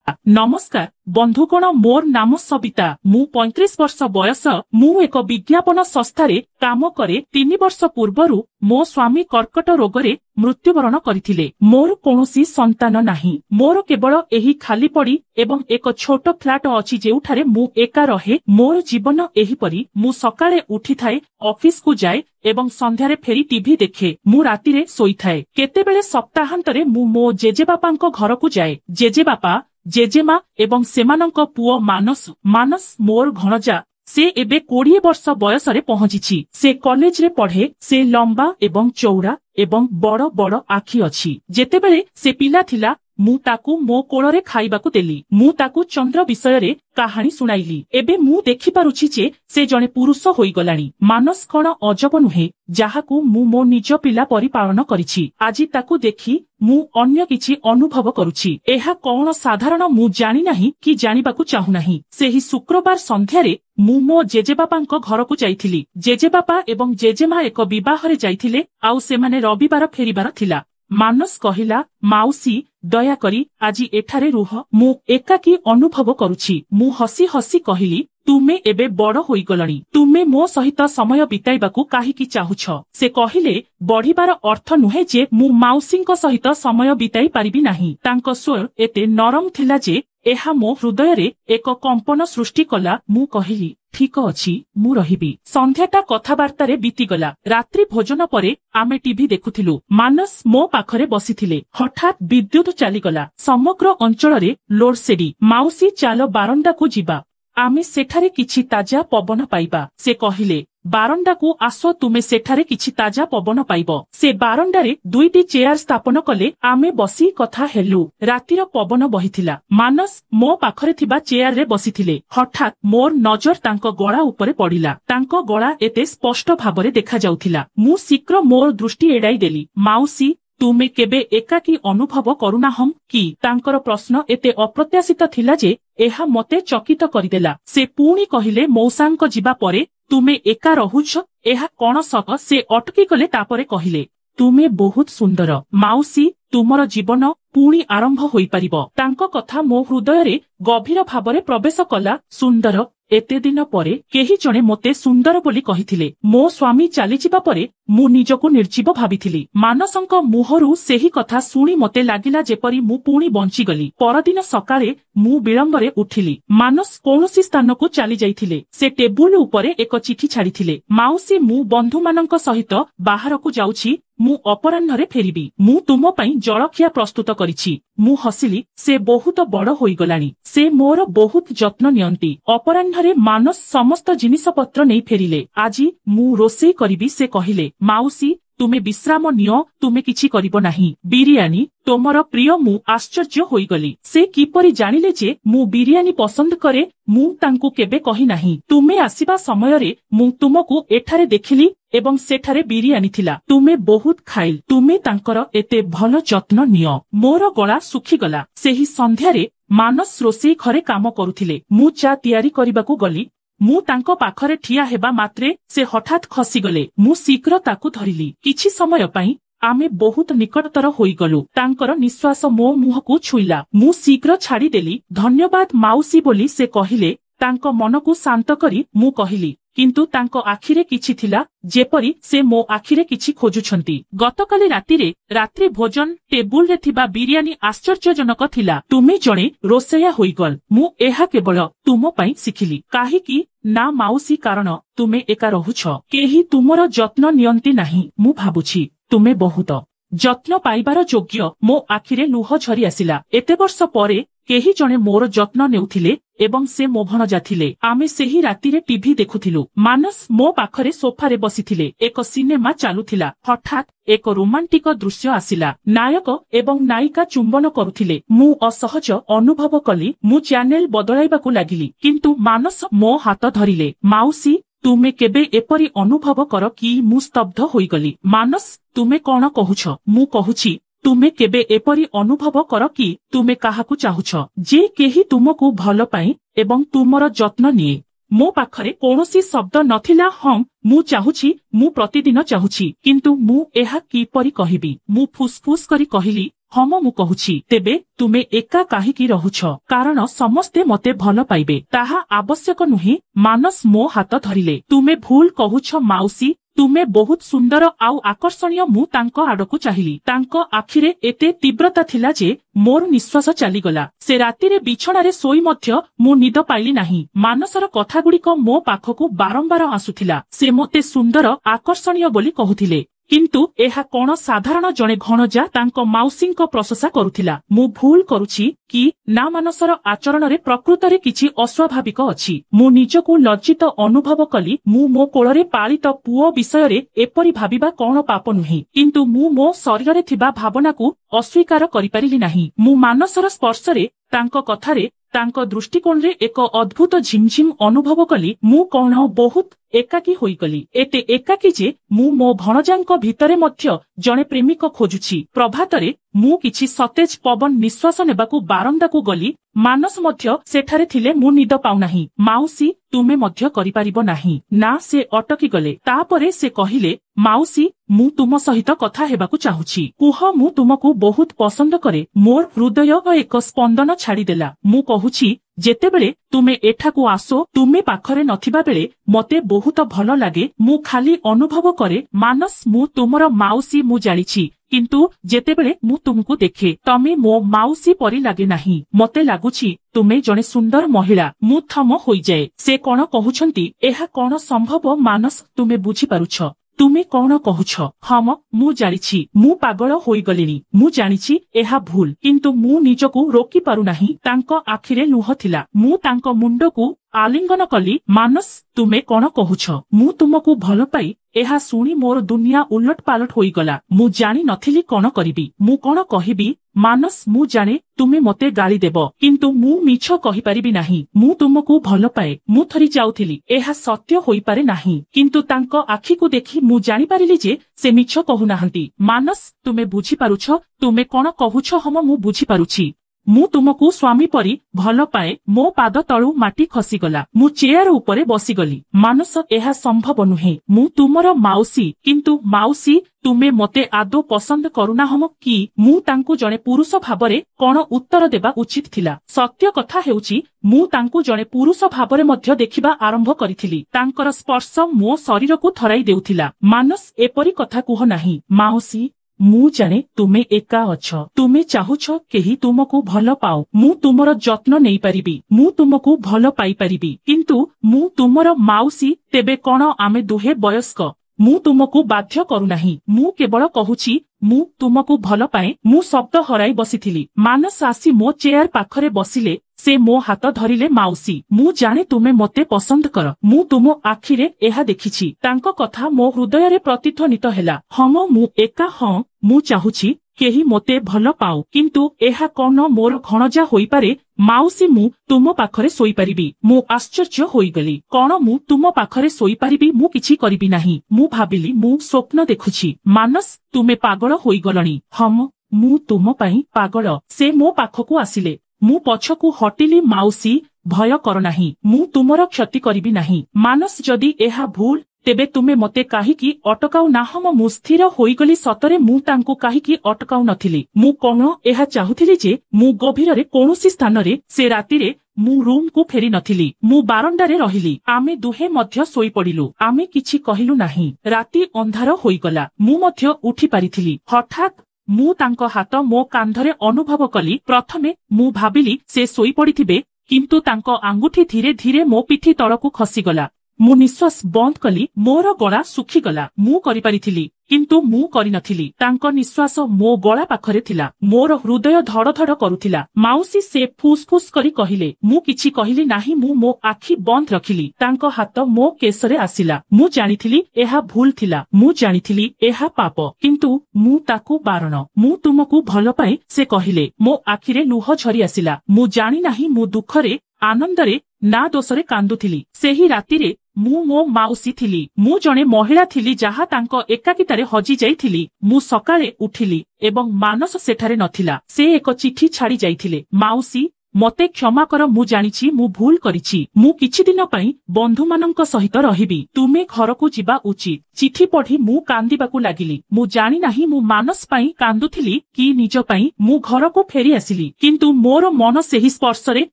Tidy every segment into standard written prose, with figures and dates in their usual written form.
नमस्कार बंधुगण मोर नाम सबिता मु 35 वर्ष बयस मु एक विज्ञापन संस्थारे काम करे 3 वर्ष पूर्वरु मो स्वामी कर्कट रोगरे मृत्युवरण करथिले। मोर कोनोसी संतान नाही। मोर केवल एही खाली पड़ी एवं एक छोट फ्लैट अछि जेउठारे मु एका रहे। मोर जीवन एही परी मु सकाळे उठी थाए ऑफिस को जाए एवं संध्यारे फेरी टीवी देखे। मु रातिरे सोई थाए। केतेबेले सप्ताहांतरे मु मो जेजेबापांको घरकू जाए। जेजेबापा जेजेमा एवं सेमानंक पुओ मानस मोर घणजा से एबे 20 वर्ष बयसरे पहुंची। से कॉलेज रे पढ़े। से लंबा एवं चौड़ा एवं बड़ बड़ आखि अछि। जेतेबेले से पिला थिला मु ताकू मो कोଳରେ खाइबाकू देली। मु ताकू चंद्र विषय रे कहानी सुनाइली। एबे मु देखि पारुछि जे से जणे पुरुष होई गलानी। मानस कोन अजब नुहे जाहाकू मु मो निज पिला परि पालन करिछि। आजि ताकू देखि मु अन्य किछि अनुभव करुछि। एहा कोन साधारण मु जानि नाही कि जानिबाकू चाहू नाही। सेही शुक्रवार संध्यारे मु मो जेजेबापांको घरकू जाइथिली। जेजेबापा एवं जेजेमा एक विवाहरे जाइथिले आउ सेमाने रविवार फेरिबार थिला। मानस कहिला माउसी दया करी आजी एठारे रुह मु एकाकी अनुभव करुछि। मु हसी हसी कहिली तुमे एबे बड़ होई गलणी। तुमे मो सहित समय बिताइबाकू काहीकि चाहुछ। से कहिले बढ़िबार अर्थ नुहे जे मु माउसींको सहित समय बिताई पारिबी नाही। तांको स्वर एते नरम थिला जे एहा मो हृदय रे एक कंपन सृष्टि कला। मु कहिली ठीक अछि मु रहिबी। संध्याटा कथाबार्तारे बीतीगला। रात्रि भोजन परे आमे टीवी देखुथिलु। मानस मो पाखरे बसिथिले। हठात विद्युत चालीगला। समग्र अंचल रे लोड सेडी। माउसी चालो बारंडा को जिबा आमे सेठारे किछि ताजा पवन पाइबा। से कहिले बारंडा को आसो तुमे सेठारे किछि ताजा पवन पाइबो। से बारंडारे दुईटी चेयर स्थापन कले। आमे बसी कथा हेलु। रातिर पवन बहिथिला। मानस मो पाखरे थिबा चेयर रे बसिथिले। हठात मोर नजर तांको गळा उपरे पड़िला। तांको गळा एते स्पष्ट भाबरे देखा जाउथिला। मु शीघ्र मोर दृष्टि एडाई देली। माउसी तुमे केबे एकाकी अनुभव करुना हम कि? तांकर प्रश्न एते अप्रत्याशित थिला जे एहा मते चकित करिदेला। से पुणी कहिले मौसांको जिबा परे तुमे एका रहुछ एहा कोन सक? से अटकी गले तापरे कहिले तुमे बहुत सुंदर माउसी तुमर जीवन पुणी आरंभ होई परिबो। तांको कथा मो हृदय रे गभीर भाबरे प्रवेश कला। सुंदर एते दिन परे केही जणे मोते सुंदर बोली कहिथिले। मो स्वामी चली जिबा परे मु निजको निर्जीव भाबिथिली। मानसंक मुहरु सेही कथा सुनी मते लागिला जेपरी मु पुणी बंची गली। परदिन सकाळे मु विलंबरे उठिली। मानस कोनोसी स्थानकू चली जाइथिले। से टेबुल उपरे एक चिठी छाडिथिले। माउसी मु बंधु मानक सहित बाहरकू जाउछि। मु अपराह्नरे फेरिबी। मु तुम पई जलखिया प्रस्तुत करिछि। मु हसिली। से बहुत बड़ होई गलानी। से मोर बहुत जत्न नियंती। अपराह्नरे मानस समस्त जिनिस पत्र नै फेरिले। आजी मु रोसेई करिबी। से कहिले माउसी तुमे विश्राम नियो तुमे किछि करिबो नाही। बिरियानी तोमर प्रिय। मु आश्चर्य होई गली। से किपरि जानिले जे मु बिरियानी पसंद करे? मु तांकू केबे कहि नाही। तुमे आसीबा समय रे मु तुमको एठारे देखिली एवं सेठारे बिरियानी थिला। तुमे बहुत खाइल। तुमे तांकर एते भल जत्न नियो। मोर गळा सुखी गला। सेही संध्यारे मानस रोसेई घरे काम करुथिले। मु चा तयारी करिबाकू गली। मु तांको पाखरे ठिया हेबा मात्रे से हठात खसी गले। मु शीघ्र ताकू धरिली। किछि समय पई आमे बहुत निकटतर होई गलु। तांकर निश्वास मो मुहकू छुइला। मु शीघ्र छाड़ी देली। धन्यवाद माउसी बोली से कहिले। तांको मनकू शांत करी मु कहिली किंतु तांको आखिरे किछि थिला जेपरी से मो आखिरे किछि खोजुछंती। गतकाली रातिरे रात्रि भोजन टेबुल रे थिबा बिरियानी आश्चर्यजनक थिला। तुमे जणे रोसेया होइगल। मु एहा केवल तुम पई सिखिली। काहेकि ना माउसी कारण तुमे एका रहुछ। केही तुमर जत्न नियंती नाही। मु भाबुछि तुमे बहुत जत्न पाइबार योग्य। मो आखिरे लुह झरी आसिला। एते वर्ष परे केही जणे मोर जत्न नेउथिले एवं से मो भणजा थिले। आमे सेही रातिरे टीवी देखुथिलु। मानस मो पाखरे सोफारे बसिथिले। एक सिनेमा चालुथिला। हठात एक रोमांटिक दृश्य आसिला। नायक एवं नायिका चुंबन करुथिले। मु असहज अनुभव कली। मु चैनल बदलाइबाकू लागिली किंतु मानस मो हाथ धरिले। माउसी तुमे केबे एपरी अनुभव कर कि? मु स्तब्ध होई गली। मानस तुमे कोन कहुछ? मु कहुछि तुमे केबे एपरी अनुभव कर कि तुमे काहाकू चाहुछ जे केही तुमको भल पाई एवं तुमर जत्न निये? मो पाखरे कोनोसी शब्द नथिला। हम मु चाहुछि मु प्रतिदिन चाहुछि किंतु मु एहा किपरि कहिबी? मु फुसफुस करी कहिली ହମ ମୁଁ କହୁଛି ତେବେ ତୁମେ ଏକା କାହିଁକି ରହୁଛ? କାରଣ ସମସ୍ତେ ମତେ ଭଲ ପାଇବେ ତାହା ଆବଶ୍ୟକ ନୁହେଁ। ମାନସ ମୋ ହାତ ଧରିଲେ। ତୁମେ ଭୁଲ କହୁଛ ମାଉସୀ, ତୁମେ ବହୁତ ସୁନ୍ଦର ଆଉ ଆକର୍ଷଣୀୟ। ମୁଁ ତାଙ୍କ ଆଡକୁ ଚାହିଁଲି। ତାଙ୍କ ଆଖିରେ ଏତେ ତୀବ୍ରତା ଥିଲା ଯେ ମୋର ନିଶ୍ୱାସ ଚାଲିଗଲା। ସେ ରାତିରେ ବିଛଣାରେ ଶୋଇ ମଧ୍ୟ ମୁଁ ନିଦ ପାଇଲି ନାହିଁ। ମାନସର କଥାଗୁଡିକ ମୋ ପାଖକୁ ବାରମ୍ବାର ଆସୁଥିଲା। ସେ ମୋତେ ସୁନ୍ଦର, ଆକର୍ଷଣୀୟ ବୋଲି କହୁଥିଲେ। କିନ୍ତୁ ଏହା କଣ ସାଧାରଣ ଜଣେ ଭଣଜା ତାଙ୍କ ମାଉସୀଙ୍କ ପ୍ରଶଂସା କରୁଥିଲା? ମୁଁ ଭୁଲ କରୁଛି କି ନା? ମାନସର ଆଚରଣରେ ପ୍ରକୃତରେ କିଛି ଅସ୍ୱାଭାବିକ ଅଛି। ମୁଁ ନିଜକୁ ଲଜ୍ଜିତ ଅନୁଭବ କଲି। ମୁଁ ମୋ କୋଳରେ ପାଳିତ ପୁଅ ବିଷୟରେ ଏପରି ଭାବିବା କଣ ପାପ ନୁହେଁ? କିନ୍ତୁ ମୁଁ ମୋ ଶରୀରରେ ଥିବା ଭାବନାକୁ ଅସ୍ୱୀକାର କରିପାରିଲି ନାହିଁ। ମୁଁ ମାନସର ସ୍ପର୍ଶରେ, ତାଙ୍କ କଥାରେ, ତାଙ୍କ ଦୃଷ୍ଟିକୋଣରେ ଏକ ଅଦ୍ଭୁତ ଝିମଝିମ ଅନୁଭବ କଲି। ମୁଁ କଣ ବହୁତ ଏକାକୀ ହୋଇଗଲି? ଏତେ ଏକାକୀ ଯେ ମୁଁ ମୋ ଭଣଜାଙ୍କ ଭିତରେ ମଧ୍ୟ ଜଣେ ପ୍ରେମିକ ଖୋଜୁଛି। ପ୍ରଭାତରେ ମୁଁ କିଛି ସତେଜ ପବନ ନିଶ୍ୱାସ ନେବାକୁ ବାରଣ୍ଡାକୁ ଗଲି। ମାନସ ମଧ୍ୟ ସେଠାରେ ଥିଲେ। ମୁଁ ନିଦ ପାଉନାହିଁ। ମାଉସୀ, ତୁମେ ମଧ୍ୟ କରିପାରିବ ନାହିଁ? ନା, ସେ ଅଟକି ଗଲେ। ତାପରେ ସେ କହିଲେ, ମାଉସୀ, ମୁଁ ତୁମ ସହିତ କଥା ହେବାକୁ ଚାହୁଁଛି। କୁହ, ମୁଁ ତୁମକୁ ବହୁତ ପସନ୍ଦ କରେ। ମୋର ହୃଦୟ ଏକ ସ୍ପନ୍ଦନ ଛାଡ଼ିଦେଲା। ମୁଁ କହୁଛି, ଯେତେବେଳେ ତୁମେ ଏଠାକୁ ଆସ, ତୁମେ ପାଖରେ ନଥିବା ବେଳେ ମତେ ବହୁତ ଭଲ ଲାଗେ। ମୁଁ ଖାଲି ଅନୁଭବ କରେ। ମାନସ, ମୁଁ ତୁମର ମାଉସୀ ମୁଁ ଜାଣିଛି, କିନ୍ତୁ ଯେତେବେଳେ ମୁଁ ତୁମକୁ ଦେଖେ ତମେ ମୋ ମାଉସୀ ପରି ଲାଗେ ନାହିଁ। ମତେ ଲାଗୁଛି ତୁମେ ଜଣେ ସୁନ୍ଦର ମହିଳା। ମୁଁ ଥମ ହୋଇଯାଏ। ସେ କଣ କହୁଛନ୍ତି? ଏହା କଣ ସମ୍ଭବ? ମାନସ, ତୁମେ ବୁଝିପାରୁଛ ତୁମେ କଣ କହୁଛ? ହମ, ମୁଁ ଜାଣିଛି ମୁଁ ପାଗଳ ହୋଇଗଲିଣି। ମୁଁ ଜାଣିଛି ଏହା ଭୁଲ, କିନ୍ତୁ ମୁଁ ନିଜକୁ ରୋକି ପାରୁନାହିଁ। ତାଙ୍କ ଆଖିରେ ଲୁହ ଥିଲା। ମୁଁ ତାଙ୍କ ମୁଣ୍ଡକୁ ଆଲିଙ୍ଗନ କଲି। ମାନସ, ତୁମେ କଣ କହୁଛ? ମୁଁ ତୁମକୁ ଭଲ ପାଇ? ଏହା ଶୁଣି ମୋର ଦୁନିଆ ଉଲଟ ପାଲଟ ହୋଇଗଲା। ମୁଁ ଜାଣି ନଥିଲି କଣ କରିବି। ମୁଁ କଣ କହିବି? ମାନସ, ମୁଁ ଜାଣେ ତୁମେ ମତେ ଗାଳି ଦେବ, କିନ୍ତୁ ମୁଁ ମିଛ କହିପାରିବି ନାହିଁ। ମୁଁ ତୁମକୁ ଭଲ ପାଏ। ମୁଁ ଥରି ଯାଉଥିଲି ଏହା ସତ୍ୟ ହୋଇପାରେ ନାହିଁ, କିନ୍ତୁ ତାଙ୍କ ଆଖିକୁ ଦେଖି ମୁଁ ଜାଣିପାରିଲି ଯେ ସେ ମିଛ କହୁନାହାନ୍ତି। ମାନସ, ତୁମେ ବୁଝିପାରୁଛ ତୁମେ କଣ କହୁଛ? ହମ, ମୁଁ ବୁଝିପାରୁଛି। ମୁଁ ତୁମକୁ ସ୍ୱାମୀ ପରି ଭଲ ପାଏ। ମୋ ପାଦ ତଳୁ ମାଟି ଖସିଗଲା। ମୁଁ ଚେୟାର ଉପରେ ବସିଗଲି। ମାନସ, ଏହା ସମ୍ଭବ ନୁହେଁ। ମୁଁ ତୁମର ମାଉସୀ। କିନ୍ତୁ ମାଉସୀ, ତୁମେ ମତେ ଆଦୌ ପସନ୍ଦ କରୁନାହଁ କି? ମୁଁ ତାଙ୍କୁ ଜଣେ ପୁରୁଷ ଭାବରେ କଣ ଉତ୍ତର ଦେବା ଉଚିତ ଥିଲା? ସତ୍ୟ କଥା ହେଉଛି, ମୁଁ ତାଙ୍କୁ ଜଣେ ପୁରୁଷ ଭାବରେ ମଧ୍ୟ ଦେଖିବା ଆରମ୍ଭ କରିଥିଲି। ତାଙ୍କର ସ୍ପର୍ଶ ମୋ ଶରୀରକୁ ଥରାଇ ଦେଉଥିଲା। ମାନସ, ଏପରି କଥା କୁହ ନାହିଁ। ମାଉସୀ, ମୁଁ ଜାଣେ ତୁମେ ଏକା ଅଛ। ତୁମେ ଚାହୁଁଛ କେହି ତୁମକୁ ଭଲ ପାଉ। ମୁଁ ତୁମର ଯତ୍ନ ନେଇପାରିବି। ମୁଁ ତୁମକୁ ଭଲ ପାଇପାରିବି। କିନ୍ତୁ ମୁଁ ତୁମର ମାଉସୀ। ତେବେ କଣ ଆମେ ଦୁହେଁ ବୟସ୍କ? ମୁଁ ତୁମକୁ ବାଧ୍ୟ କରୁନାହିଁ। ମୁଁ କେବଳ କହୁଛି ମୁଁ ତୁମକୁ ଭଲ ପାଏ। ମୁଁ ଶବ୍ଦ ହରାଇ ବସିଥିଲି। ମାନସ ଆସି ମୋ ଚେୟାର ପାଖରେ ବସିଲେ। ସେ ମୋ ହାତ ଧରିଲେ। ମାଉସୀ, ମୁଁ ଜାଣେ ତୁମେ ମତେ ପସନ୍ଦ କର। ମୁଁ ତୁମ ଆଖିରେ ଏହା ଦେଖିଛି। ତାଙ୍କ କଥା ମୋ ହୃଦୟରେ ପ୍ରତିଧ୍ୱନିତ ହେଲା। ହମ, ମୁଁ ଏକା। ହଁ, ମୁଁ ଚାହୁଁଛି କେହି ମୋତେ ଭଲ ପାଉ। କିନ୍ତୁ ଏହା କଣ ମୋର ଭଣଜା ହୋଇପାରେ? ମାଉସୀ, ମୁଁ ତୁମ ପାଖରେ ଶୋଇପାରିବି। ମୁଁ ଆଶ୍ଚର୍ଯ୍ୟ ହୋଇଗଲି। କଣ ମୁଁ ତୁମ ପାଖରେ ଶୋଇପାରିବି? ମୁଁ କିଛି କରିବି ନାହିଁ। ମୁଁ ଭାବିଲି ମୁଁ ସ୍ୱପ୍ନ ଦେଖୁଛି। ମାନସ, ତୁମେ ପାଗଳ ହୋଇଗଲଣି। ହମ, ମୁଁ ତୁମ ପାଇଁ ପାଗଳ। ସେ ମୋ ପାଖକୁ ଆସିଲେ। ମୁଁ ପଛକୁ ହଟିଲି। ମାଉସୀ, ଭୟ କର ନାହିଁ। ମୁଁ ତୁମର କ୍ଷତି କରିବି ନାହିଁ। ମାନସ, ଯଦି ଏହା ଭୁଲ ତେବେ ତୁମେ ମତେ କାହିଁକି ଅଟକାଉ ନାହଁ? ମୁଁ ସ୍ଥିର ହୋଇଗଲି। ସତରେ ମୁଁ ତାଙ୍କୁ କାହିଁକି ଅଟକାଉ ନଥିଲି? ମୁଁ କଣ ଏହା ଚାହୁଁଥିଲି ଯେ ମୁଁ ଗଭୀରରେ କୌଣସି ସ୍ଥାନରେ ସେ ରାତିରେ ମୁଁ ରୁମକୁ ଫେରି ନଥିଲି। ମୁଁ ବାରଣ୍ଡାରେ ରହିଲି। ଆମେ ଦୁହେଁ ମଧ୍ୟ ଶୋଇପଡ଼ିଲୁ। ଆମେ କିଛି କହିଲୁ ନାହିଁ। ରାତି ଅନ୍ଧାର ହୋଇଗଲା। ମୁଁ ମଧ୍ୟ ଉଠି ପାରିଥିଲି। ହଠାତ୍ ମୁଁ ତାଙ୍କ ହାତ ମୋ କାନ୍ଧରେ ଅନୁଭବ କଲି। ପ୍ରଥମେ ମୁଁ ଭାବିଲି ସେ ଶୋଇପଡ଼ିଥିବେ, କିନ୍ତୁ ତାଙ୍କ ଆଙ୍ଗୁଠି ଧୀରେ ଧୀରେ ମୋ ପିଠି ତଳକୁ ଖସିଗଲା। ମୁଁ ନିଶ୍ୱାସ ବନ୍ଦ କଲି। ମୋର ଗଳା ଶୁଖିଗଲା। ମୁଁ କରିପାରିଥିଲି, କିନ୍ତୁ ମୁଁ କରିନଥିଲି। ତାଙ୍କ ନିଶ୍ୱାସ ମୋ ଗଳା ପାଖରେ ଥିଲା। ମୋର ହୃଦୟ ଧଡ଼ ଧଡ଼ କରୁଥିଲା। ମାଉସୀ, ସେ ଫୁସ୍ ଫୁସ୍ କରି କହିଲେ। ମୁଁ କିଛି କହିଲି ନାହିଁ। ମୁଁ ମୋ ଆଖି ବନ୍ଦ ରଖିଲି। ତାଙ୍କ ହାତ ମୋ କେଶରେ ଆସିଲା। ମୁଁ ଜାଣିଥିଲି ଏହା ଭୁଲ ଥିଲା। ମୁଁ ଜାଣିଥିଲି ଏହା ପାପ, କିନ୍ତୁ ମୁଁ ତାକୁ ବାରଣ। ମୁଁ ତୁମକୁ ଭଲ ପାଏ, ସେ କହିଲେ। ମୋ ଆଖିରେ ଲୁହ ଝରି ଆସିଲା। ମୁଁ ଜାଣି ନାହିଁ ମୁଁ ଦୁଃଖରେ, ଆନନ୍ଦରେ ନା ଦୋଷରେ କାନ୍ଦୁଥିଲି। ସେହି ରାତିରେ ମୁଁ ମୋ ମାଉସୀ ଥିଲି। ମୁଁ ଜଣେ ମହିଳା ଥିଲି ଯାହା ତାଙ୍କ ଏକାକିତାରେ ହଜି ଯାଇଥିଲି। ମୁଁ ସକାଳେ ଉଠିଲି ଏବଂ ମାନସ ସେଠାରେ ନଥିଲା। ସେ ଏକ ଚିଠି ଛାଡ଼ି ଯାଇଥିଲେ। ମାଉସୀ, मते क्षमा कर मु जानिछि मु भूल करिछि मु किछि दिन पई बंधु माननक सहित रहिबि तुमे घर को जिबा उचित चिठी पढ़ी मु कांदिबाकू लागिली मु जानि नाही मु मानस पई कांदुथिली कि निज पई मु घर को फेरी आसिली किंतु मोर मन सेही स्पर्शरे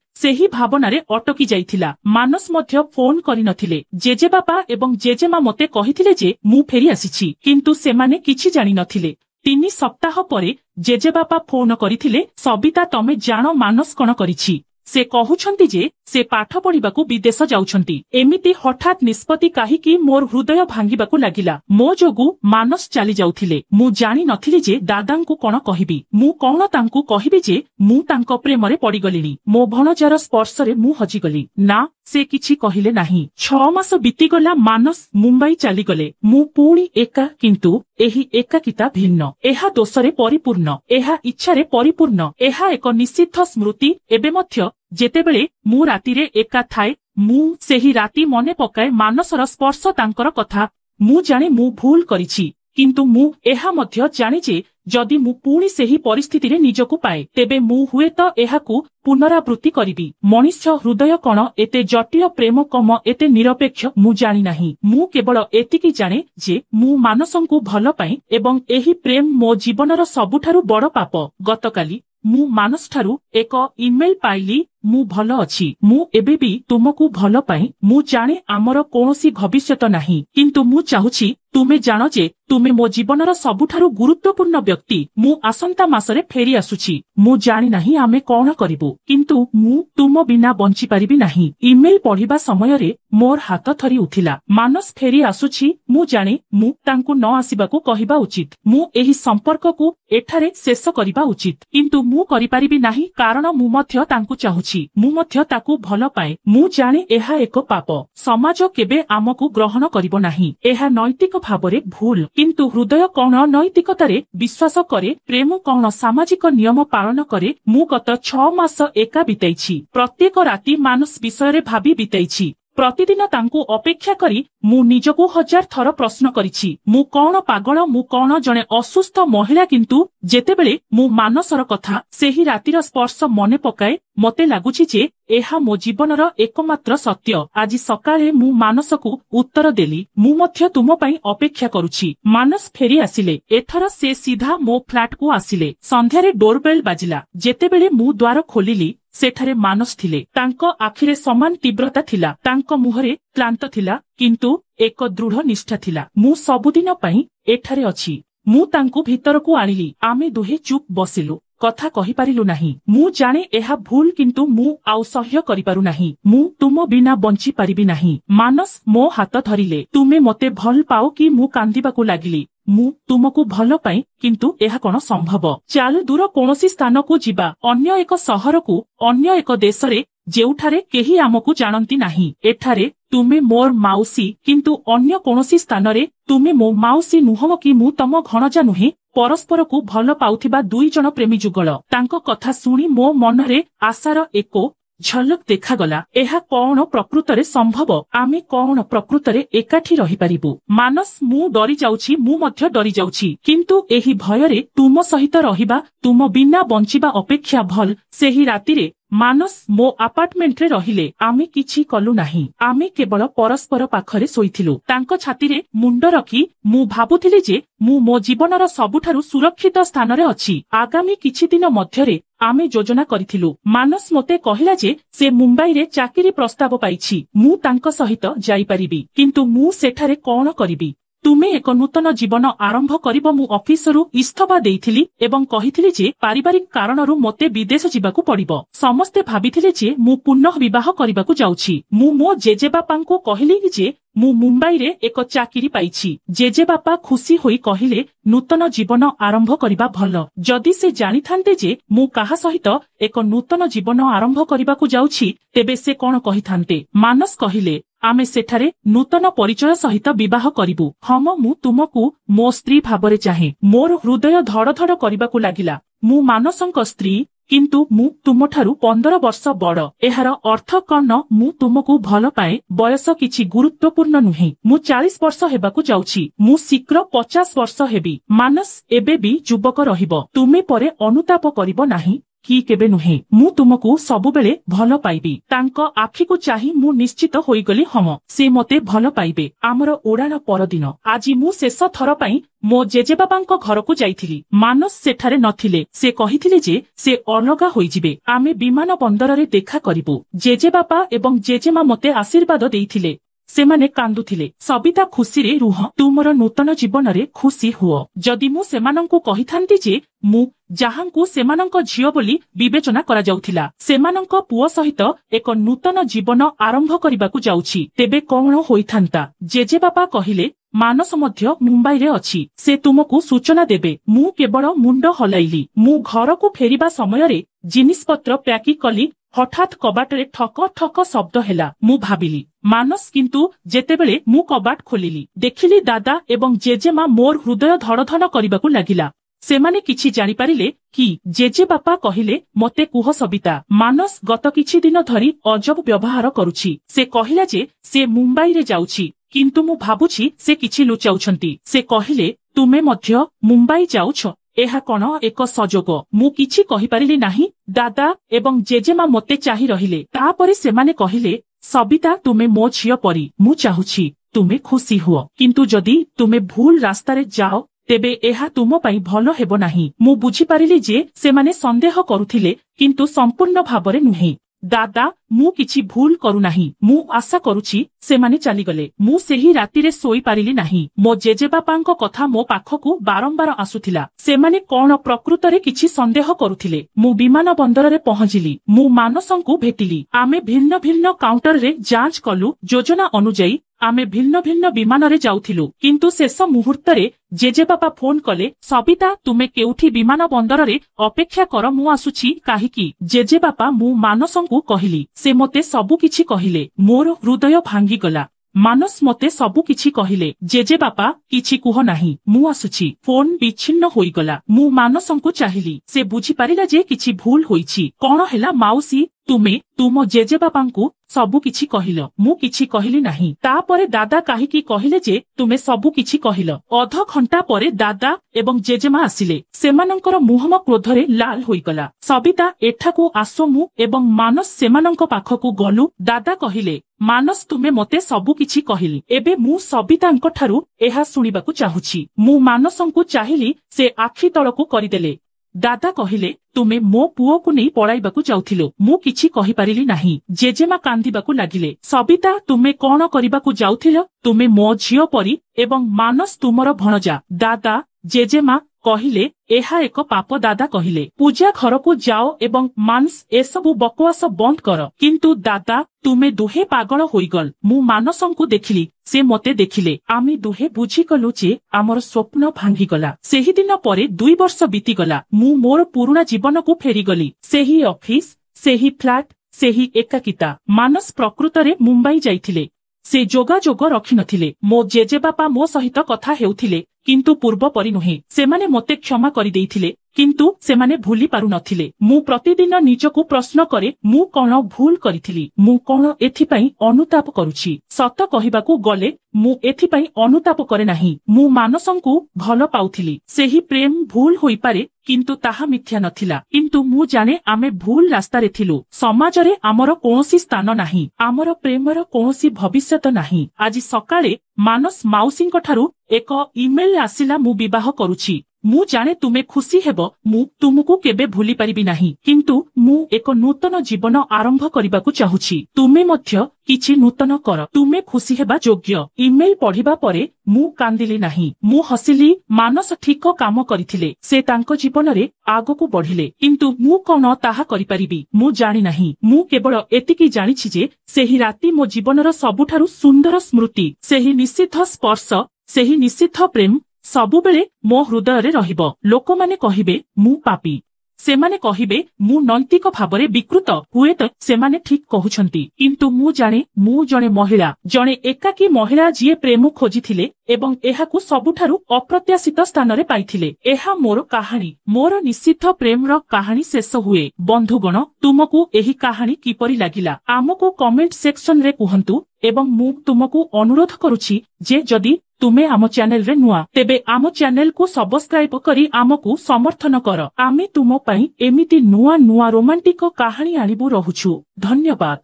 सेही भावनारे अटकी जाइथिला मानस मध्य फोन करि नथिले जेजेबापा एवं जेजेमा मते कहिथिले जे मु फेरी आसिछि किंतु सेमाने किछि जानि नथिले 3 सप्ताह परे जेजेबापा फोन करिथिले सबिता तमे जानो मानस कोन करिछि से कहउछंती जे से पाठ पढ़िबाकू विदेश जाउछंती एमिति हठात निष्पत्ति काहीकि मोर हृदय भांगिबाकू लागिला मो जोगु मानस चली जाउथिले मु जानि नथिली जे दादांकू कोन कहिबी मु कोन तांकू कहिबी जे मु तांको प्रेमरे पड़ी गलिनी मो भणजार स्पर्शरे मु हजी गली ना से किछि कहिले नाही 6 मास बीती गला मानस मुंबई चली गले मु पूरी एका किंतु एही एकाकिता भिन्न एहा दोषरे परिपूर्ण एहा इच्छारे परिपूर्ण एहा एक निषिद्ध स्मृति एबे मध्य जेतेबेले मु रातिरे एका थाए मु सेही राति मने पकाए मानसर स्पर्श तांकर कथा मु जाने मु भूल करिछि किंतु मु एहा मध्य जाने जे जदि मु पुणी सेही परिस्थिति रे निजकू पाए तेबे मु हुए तो एहाकू पुनरावृत्ति करिबी मनुष्य हृदय कण एते जटिल प्रेम कम एते निरपेक्ष मु जानि नाही मु केवल एतिकी जाने जे मु मानसंकू भल पाए एवं एही प्रेम मो जीवनर सबुठारु बड़ पाप गतकाली मु मानस ठारू एक इमेल पाइली मु भल अछि मु एबे भी तुमको भल पाए मु जाने आमर कोनोसी भविष्यत नाही किंतु मु चाहुछि तुमे जानो जे तुमे मो जीवनर सबुठारु गुरुत्वपूर्ण व्यक्ति मु आसंता मासरे फेरी आसुछि मु जानि नाही आमे कोन करिबु किंतु मु तुम बिना बंची परिबि नाही इमेल पढिबा समय रे मोर हाथ थरी उठिला मानस फेरी आसुछि मु जाने मु तांकु न आसीबाकू कहिबा उचित मु एही संपर्क को एठारे शेष करिबा उचित किंतु मु करि परिबि नाही कारण मु मध्य तांकु चाहुछि मु मध्य ताकू भल पाए मु जाने एहा एक पाप समाज केबे आमकू ग्रहण करिबो नाही एहा नैतिक भावरे भूल किंतु हृदय कौन नैतिकतारे विश्वास करे प्रेम कौन सामाजिक नियम पालन करे मु गत 6 मास एका बिताइछि प्रत्येक राति मानस विषय भाबी बिताइछि प्रतिदिन तांकू अपेक्षा करी मु निजकू 1000 थर प्रश्न करिछि मु कौन पागल मु कौन जने असुस्थ महिला किंतु जेतेबेले मु मानसर कथा सेही रातिर स्पर्श मने पकाए मते लागुछि जे एहा मो जीवनर एकमात्र सत्य आज सकाळे मु मानसकू उत्तर देली मु मध्य तुम पई अपेक्षा करूछि मानस फेरी आसिले एथर से सीधा मो फ्लैट को आसिले संध्यारे डोरबेल बाजिला जेतेबेले मु द्वार खोलिली सेठारे मानस थिले तांको आखिरे समान तीव्रता थिला तांको मुहरे क्लांत थिला किंतु एक दृढ़ निष्ठा थिला मु सबुदिन पई एठारे अछि मु तांको भितरकू आनिली आमे दुहे चुप बसिलु कथा कहि पारिलु नाही मु जाने एहा भूल किंतु मु आउ सह्य करि पारु नाही मु तुम बिना बंची पारिबि नाही मानस मो हाथ धरिले तुमे मते भल पाओ कि मु कांदिबाकू लागिली मु तुमको भल पाई किंतु एहा कोन संभव चाल दूर कोनोसी स्थान को जिबा अन्य एक सहर को अन्य एक देश रे जेउठारे केही आमको जानंती नाही एठारे तुमे मोर माउसी किंतु अन्य कोनोसी स्थान रे तुमे मो माउसी नुहम कि मु तम घणजा नुहे परस्पर को भल पाउथिबा दुई जण प्रेमी जुगल तांको कथा सुनी मो मनरे आशार एको झलक देखागला एहा कौन प्रकृतरे संभव आमे कौन प्रकृतरे एकाठी रही पारिबु मानस मु डरी जाउछि मु मध्य डरी जाउछि किंतु एही भयरे तुम सहित रहिबा तुम बिना बंचिबा अपेक्षा भल सेही रातिरे मानस मो अपार्टमेंट रे रहिले आमे किछि कलु नाही आमे केवल परस्पर पाखरे सोइथिलु तांको छातीरे मुंड रखी मु भाबुथिली जे मु मो जीवनर सबुठारु सुरक्षित स्थान रे अछि आगामी किछि दिन मध्यरे आमे योजना करिथिलु मानस मते कहिला जे से मुंबई रे चाकरी प्रस्ताव पाइछि मु तांको सहित जाई परिबि किंतु मु सेठारे कोन करिबि तुमे एक नूतन जीवन आरंभ करिबो मु ऑफिसरु इस्तफा देइथिली एवं कहिथिली जे पारिवारिक कारणरु मते विदेश जिबाकू पड़िबो समस्ते भाबिथिले जे मु पुनः विवाह करिबाकू जाउछि मु मो जेजेबापांको कहिली जे मु मुंबई रे एक चाकरी पाइछि जेजेबापा खुशी होई कहिले नूतन जीवन आरंभ करिबा भल जदि से जानि थान्ते जे मु काहा सहित एक नूतन जीवन आरंभ करिबाकू जाउछि तेबे से कोन कहिथान्ते मानस कहिले आमे सेठारे नूतन परिचय सहित विवाह करिबु हम मु तुमको मो स्त्री भाबरे चाहे मोर हृदय धड़ धड़ करिबाकू लागिला मु मानसंक स्त्री किंतु मु तुमठारु 15 वर्ष बड़ एहार अर्थ कन मु तुमको भल पाए बयस किछि गुरुत्वपूर्ण नुहे मु 40 वर्ष हेबाकू जाउछि मु शीघ्र 50 वर्ष हेबी मानस एबे भी युवक रहिबो तुमे परे अनुताप करिबो नाही कि केबे नुहे मु तुमको सबुबेले भल पाइबी। तांको आखिकु चाहि मु निश्चित होइगली हम से मते भल पाइबे। आमर उड़ान परदिन आजि मु शेष थर पई मो जेजेबापांको घरकु जाइथिली। मानस सेठारे नथिले। से कहिथिले जे से अलगा होइजिबे। आमे विमान बंदररे देखा करिबु। जेजेबापा एवं जेजेमा मते आशीर्वाद देइथिले। सेमाने कांदुथिले। सबिता खुशीरे रुह तुमर नूतन जीवनरे खुशी हुओ। जदि मु सेमानंकु कहिथांती जे मु जाहांकु सेमानंक झियो बोली विवेचना करा जाउथिला सेमानंक पुओ सहित एक नूतन जीवन आरंभ करिबाकु जाउछि तेबे कोन होइथांता। जेजेबापा कहिले मानस मध्य मुंबई रे अछि। से तुमको सूचना देबे। मु केवल मुंड हलाइली। मु घरकु फेरिबा समय रे जिनिसपत्र प्याकी कली। हठात कबाटरे ठक ठक शब्द हेला। मु भाबिली मानस किंतु जेतेबेले मु कबाट खोलिली देखिली दादा एवं जेजेमा मोर हृदय धड़धन करिबाकु लागिला। सेमाने किछि जानि पारिले कि जेजे बापा कहिले मते कुह सबिता मानस गत किछि दिन धरी अजब व्यवहार करुछि। से कहिला जे से मुंबई रे जाउछि किंतु मु भाबुछि से किछि लुचाउछंती। से कहिले तुमे मध्य मुंबई जाउछ एहा कोन एक सजोग। मु किछि कहि पारिली नाही। दादा एवं जेजेमा मते चाहि रहिले। तापरे सेमाने कहिले सबिता तुमे मो झियो परी मु चाहुछि तुमे खुशी हुओ किंतु जदि तुमे भूल रास्तारे जाओ तेबे एहा तुम पई भलो हेबो नाही। मु बुझी पारिली जे सेमाने संदेह करुथिले किंतु संपूर्ण भाबरे नुहे। दादा मु किछि भूल करू नाही। मु आशा करूछि सेमाने चली गले। मु सेही रातिरे सोई पारिली नाही। मो जेजेबापांको कथा मो पाखकु बारंबार आसुथिला। सेमाने कोन प्रकृतरे किछि संदेह करुथिले। मु विमान बंदररे पहुंचिली। मु मानसंकु भेटिली। आमे भिन्न भिन्न काउंटर रे जांच कलु। योजना अनुଯାयी आमे भिन्न भिन्न विमान रे जाउथिलु किंतु शेष मुहूर्त रे जेजेबापा फोन कले सबिता तुमे केउठी विमान बंदर रे अपेक्षा कर मु आसुछि काहिकी। जेजेबापा मु मानसंकु कहिली। से मते सबु किछि कहिले। मोर हृदय भांगी गला। मानस मते सबु किछि कहिले। जेजेबापा किछि कुह नाही मु आसुछि। फोन विच्छिन्न होई गला। मु मानसंकु चाहिली। से बुझी पारिला जे किछि भूल होईछि। कोन हेला माउसी तुमे तुम जेजेबापांकु सबु किछि कहिलो। मु किछि कहिली नाही। तापरे दादा काहिकी कहिले जे तुमे सबु किछि कहिलो। अध घंटा परे दादा एवं जेजेमा आसिले। सेमानंकर मुहम क्रोधरे लाल होई गला। सबिता एठाकु आसो मु एवं मानस सेमानंक पाखकु गलु। दादा कहिले मानस तुमे मते सबु किछि कहिली। एबे मु सबितांक ठारु एहा सुनिबाकु चाहुछि। मु मानसंकु चाहिली। से आखि तळकु करिदेले। दादा कहिले तुमे मो पुओ को नहीं पळाइबाकु जाउथिलो। मु किछि कहि पारिली नाही। जेजेमा कांदिबाकु लागिले। सबिता तुमे कोन करिबाकु जाउथिलो। तुमे मो झियो परी एवं मानस तुमर भणजा। दादा जेजेमा कहिले एहा एक पाप। दादा कहिले पूजा घर को जाओ एवं मानस एसबु बकवास बंद कर। किंतु दादा तुमे दुहे पागल होइगल। मु मानसंकु देखिली। से मते देखिले। आमे दुहे बुझिगलु जे आमर स्वप्न भांगी गला। सेही दिन परे 2 वर्ष बीती गला। मु मोर पुरुणा जीवन को फेरीगली। सेही ऑफिस सेही फ्लैट सेही एकाकिता। मानस प्रकृतरे मुंबई जाइथिले। से जोगाजोग रखि नथिले। मो जेजेबापा मो सहित कथा हेउथिले किंतु पूर्व परि नुहे। सेमाने मते क्षमा करि देइथिले किंतु सेमाने भूली पारु नथिले। मु प्रतिदिन निजको प्रश्न करे मु कोन भूल करिथिली। मु कोन एथिपई अनुताप करूछि। सत कहिबाकू गले मु एथिपई अनुताप करे नाही। मु मानसंकु भल पाउथिली। सेही प्रेम भूल होई पारे किंतु ताहा मिथ्या नथिला। किंतु मु जाने आमे भूल रास्तारे थिलु। समाजरे आमर कोनोसी स्थान नाही। आमर प्रेमर कोनोसी भविष्यत नाही। आज सकाळे मानस माउसिंक ठारु एक इमेल आसिला मु विवाह करूछि। मु जाने तुमे खुशी हेबो। मु तुमको केबे भूली पारिबी नाही। किंतु मु एक नूतन जीवन आरंभ करिबाकु चाहुछि। तुमे मध्य किछि नूतन कर। तुमे खुशी हेबा योग्य। इमेल पढिबा परे मु कांदिली नाही। मु हसिली। मानस ठीक काम करिथिले। से तांको जीवन रे आगको बढ़िले किंतु मु कोन ताहा करि पारिबी मु जानि नाही। मु केवल एतिकी जानिछि जे सेही राती मो जीवनर सबुठारु सुंदर स्मृति। सेही निषिद्ध स्पर्श सेही निषिद्ध प्रेम सबुबेले मो हृदय रे रहिबो। लोकमाने कहिबे मु पापी। सेमाने कहिबे मु नैतिक भावरे विकृत। हुए तो सेमाने ठीक कहउछंती किंतु मु जाने मु जणे महिला। जणे एकाकी महिला जिए प्रेम खोजिथिले एवं एहाकु सबुठारु अप्रत्याशित स्थान रे पाइथिले। एहा मोर कहानी। मोर निषिद्ध प्रेम रो कहानी शेष हुए। बंधुगण तुमको एही कहानी किपरि लागिला आमको कमेंट सेक्शन रे कुहंतु ଏବଂ ମୁଁ ତୁମକୁ ଅନୁରୋଧ କରୁଛି ଯେ ଯଦି ତୁମେ ଆମ ଚ୍ୟାନେଲରେ ନୂଆ ତେବେ ଆମ ଚ୍ୟାନେଲକୁ ସବସ୍କ୍ରାଇବ କରି ଆମକୁ ସମର୍ଥନ କର। ଆମେ ତୁମ ପାଇଁ ଏମିତି ନୂଆ ନୂଆ ରୋମାଣ୍ଟିକ କାହାଣୀ ଆଣିବୁ ରହୁଛୁ। ଧନ୍ୟବାଦ।